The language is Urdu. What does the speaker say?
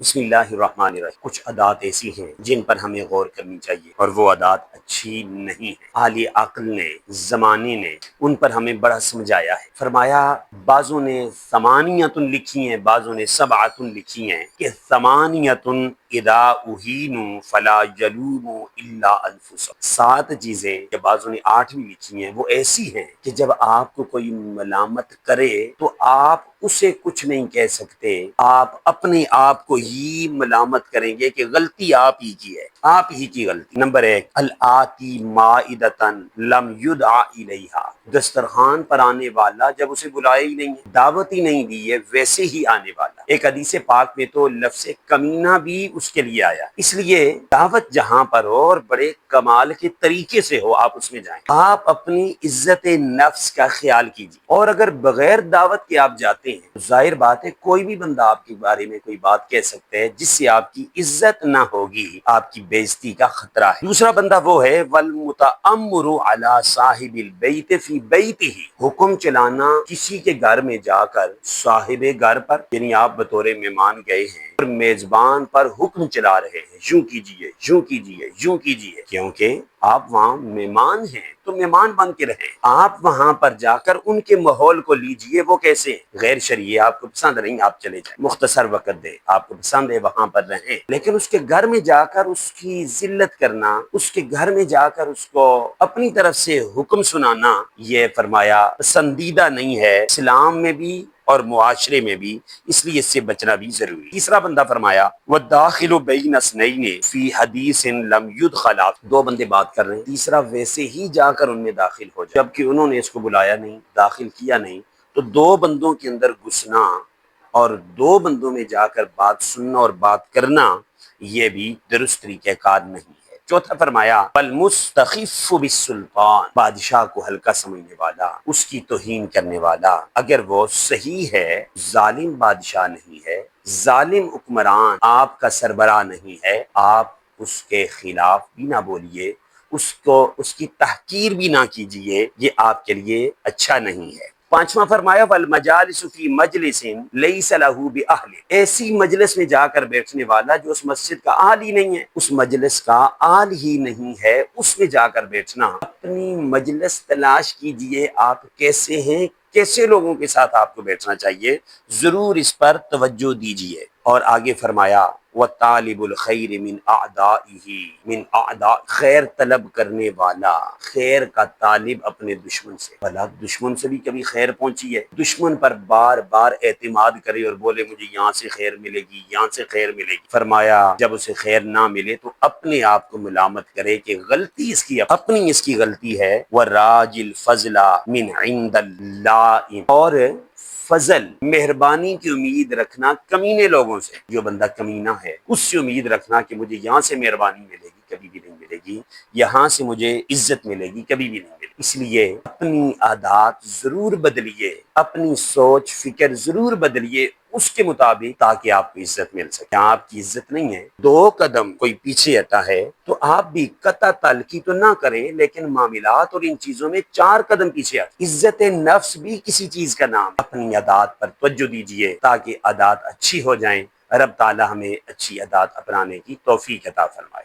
بسم اللہ الرحمن الرحیم۔ کچھ عادات ایسی ہیں جن پر ہمیں غور کرنی چاہیے، اور وہ عادات اچھی نہیں ہیں۔ اہل عقل نے، زمانے نے ان پر ہمیں بڑا سمجھایا ہے۔ فرمایا بعضوں نے ثمانیۃ لکھی ہیں، بعضوں نے سبعۃ لکھی ہیں کہ ثمانیۃ اذا اہینوا فلا یلوموا الا انفسهم۔ 7 چیزیں، یا بعضوں نے 8 بھی لکھی ہیں، وہ ایسی ہیں کہ جب آپ کو کوئی ملامت کرے تو آپ اسے کچھ نہیں کہہ سکتے، آپ اپنے آپ کو ہی ملامت کریں گے کہ غلطی آپ ہی کی ہے، آپ ہی کی غلطی۔ نمبر 1، الآتی مائدۃ لم یدع الیہا۔ دسترخوان پر آنے والا جب اسے بلایا ہی نہیں ہے، دعوت ہی نہیں دی ہے، ویسے ہی آنے والا۔ ایک حدیث پاک میں تو لفظ کمینہ بھی اس کے لیے آیا۔ اس لیے دعوت جہاں پر ہو اور بڑے کمال کے طریقے سے ہو، آپ اس میں جائیں۔ آپ اپنی عزت نفس کا خیال کیجیے، اور اگر بغیر دعوت کے آپ جاتے ہیں، ظاہر بات ہے کوئی بھی بندہ آپ کے بارے میں کوئی بات کہہ سکتا ہے جس سے آپ کی عزت نہ ہوگی، آپ کی بے عزتی کا خطرہ ہے۔ دوسرا بندہ وہ ہے والمتأمر علی صاحب البیت فی بیتہ۔ حکم چلانا کسی کے گھر میں جا کر صاحب گھر پر، یعنی آپ بطور مہمان گئے ہیں اور میزبان پر حکم چلا رہے ہیں، یوں کیجیے، یوں کیجیے، یوں کیجیے، کیونکہ آپ وہاں مہمان ہیں تو مہمان بن کے رہیں۔ آپ وہاں پر جا کر ان کے ماحول کو لیجئے، وہ کیسے غیر شرعی، آپ کو پسند نہیں، آپ چلے جائیں، مختصر وقت دے، آپ کو پسند ہے وہاں پر رہیں، لیکن اس کے گھر میں جا کر اس کی ذلت کرنا، اس کے گھر میں جا کر اس کو اپنی طرف سے حکم سنانا، یہ فرمایا پسندیدہ نہیں ہے اسلام میں بھی اور معاشرے میں بھی، اس لیے اس سے بچنا بھی ضروری ہے۔ تیسرا بندہ فرمایا وَالدَّاخِلُ بَيْنَ اثْنَيْنِ فِي حَدِيثٍ لَمْ يُدْخَلَا۔ 2 بندے بات کر رہے ہیں، تیسرا ویسے ہی جا کر ان میں داخل ہو جائے، جبکہ انہوں نے اس کو بلایا نہیں، داخل کیا نہیں، تو 2 بندوں کے اندر گھسنا اور 2 بندوں میں جا کر بات سننا اور بات کرنا، یہ بھی درست طریقہ کار نہیں ہے۔ چوتھا فرمایا والمستخف بالسلطان۔ بادشاہ کو ہلکا سمجھنے والا، اس کی توہین کرنے والا، اگر وہ صحیح ہے، ظالم بادشاہ نہیں ہے، ظالم حکمران آپ کا سربراہ نہیں ہے، آپ اس کے خلاف بھی نہ بولیے، اس کی تحقیر بھی نہ کیجیے، یہ آپ کے لیے اچھا نہیں ہے۔ 5واں فرمایا والمجالس فی مجلس لیس لہ باہل۔ ایسی مجلس میں جا کر بیٹھنے والا جو اس مسجد کا اہل ہی نہیں ہے، اس مجلس کا اہل ہی نہیں ہے، اس میں جا کر بیٹھنا۔ اپنی مجلس تلاش کیجئے، آپ کیسے ہیں، کیسے لوگوں کے ساتھ آپ کو بیٹھنا چاہیے، ضرور اس پر توجہ دیجئے۔ اور آگے فرمایا وَطَالِبُ الْخَيْرِ مِنْ أَعْدَائِهِ مِنْ أَعْدَاءِ۔ خیر طلب کرنے والا، خیر کا طالب اپنے دشمن سے۔ بھلا دشمن سے بھی کبھی خیر پہنچی ہے؟ دشمن پر بار بار اعتماد کرے اور بولے مجھے یہاں سے خیر ملے گی، یہاں سے خیر ملے گی۔ فرمایا جب اسے خیر نہ ملے تو اپنے آپ کو ملامت کرے کہ غلطی اس کی اپنی، اس کی غلطی ہے۔ وَرَاجِ الْفَضْلَ مِنْ عِنْدَ اللَّائِمِ۔ اور فضل، مہربانی کی امید رکھنا کمینے لوگوں سے۔ جو بندہ کمینہ ہے اس سے امید رکھنا کہ مجھے یہاں سے مہربانی ملے گی، کبھی بھی نہیں ملے گی، یہاں سے مجھے عزت ملے گی، کبھی بھی نہیں ملے گی۔ اس لیے اپنی عادات ضرور بدلیے، اپنی سوچ فکر ضرور بدلیے اس کے مطابق، تاکہ آپ کو عزت مل سکے۔ آپ کی عزت نہیں ہے، 2 قدم کوئی پیچھے ہٹا ہے تو آپ بھی قطع تلقی تو نہ کریں، لیکن معاملات اور ان چیزوں میں 4 قدم پیچھے ہٹیں۔ عزت نفس بھی کسی چیز کا نام ہے۔ اپنی عادات پر توجہ دیجئے تاکہ عادات اچھی ہو جائیں۔ رب تعالی ہمیں اچھی عادات اپنانے کی توفیق عطا فرمائے۔